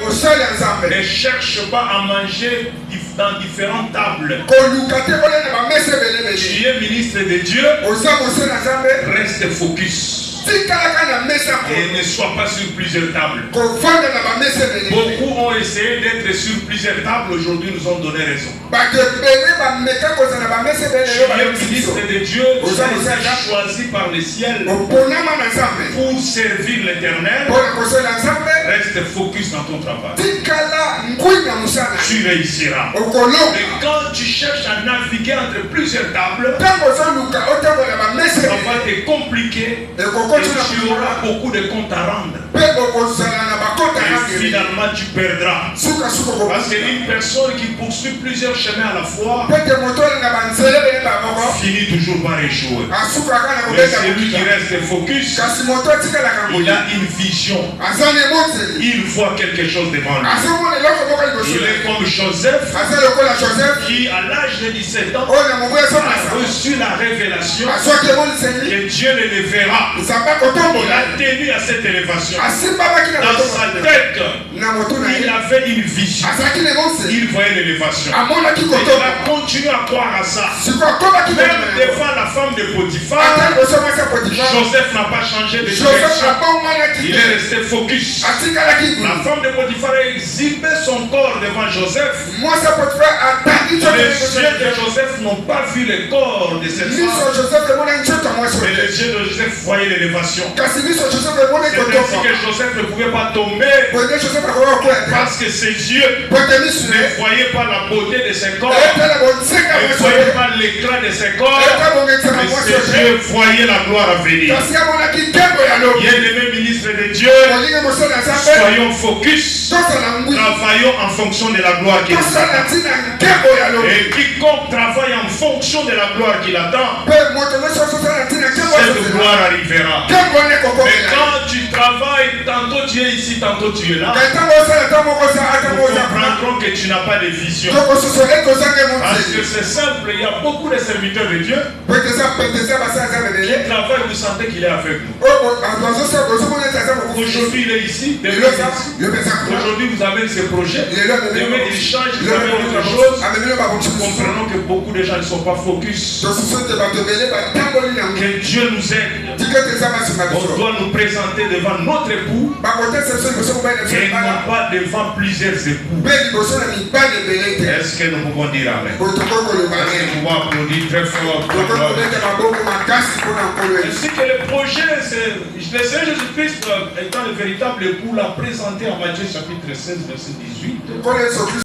ne cherche pas à manger dans différentes tables. Tu es ministre de Dieu, reste focus. Et ne sois pas sur plusieurs tables. Beaucoup ont essayé d'être sur plusieurs tables. Aujourd'hui, nous ont donné raison. Tu es ministre de Dieu. Tu as été choisi par le ciel pour servir l'Éternel. Reste focus dans ton travail. Tu réussiras. Mais quand tu cherches à naviguer entre plusieurs tables, ça va te compliquer. Et tu auras beaucoup de comptes à rendre. Et finalement tu perdras. Parce qu'une personne qui poursuit plusieurs chemins à la fois finit toujours par échouer. Mais celui qui reste focus, il a une vision. Il voit quelque chose devant lui. Il est comme Joseph qui à l'âge de 17 ans a reçu la révélation que Dieu le verra. Il a tenu à cette élévation. Dans sa tête, il avait une vision. Il voyait l'élévation. Et il a continué à croire à ça. Même devant la femme de Potiphar, Joseph n'a pas changé de direction. Il est resté focus. La femme de Potiphar a exhibé son corps devant Joseph. Les yeux de Joseph n'ont pas vu le corps de cette femme. Mais les yeux de Joseph voyaient l'élévation. C'est ainsi que Joseph ne pouvait pas tomber parce que ses yeux ne voyaient pas la beauté de ses corps, ne voyaient pas l'éclat de ses corps, mais ses yeux voyaient la gloire à venir. Bien-aimés ministres de Dieu, soyons focus, travaillons en fonction de la gloire qui nous attend. Et quiconque travaille en fonction de la gloire qui l'attend, cette gloire arrivera. Mais quand tu travailles, tantôt tu es ici, tantôt tu es là, nous comprendrons que tu n'as pas de vision. Parce que c'est simple, il y a beaucoup de serviteurs de Dieu qui travaillent, vous sentez qu'il est avec nous. Aujourd'hui il est ici, demain il est ici. Aujourd'hui vous avez ce projet, demain il change, vous avez autre chose. Nous comprenons que beaucoup de gens ne sont pas focus. Que Dieu nous aide. On doit nous présenter devant notre époux et non pas devant plusieurs époux. Est-ce que nous pouvons dire Amen? Est-ce que nous pouvons applaudir très fort? Ainsi que le projet, le Seigneur Jésus-Christ étant le véritable époux, l'a présenté en Matthieu chapitre 16, verset 18.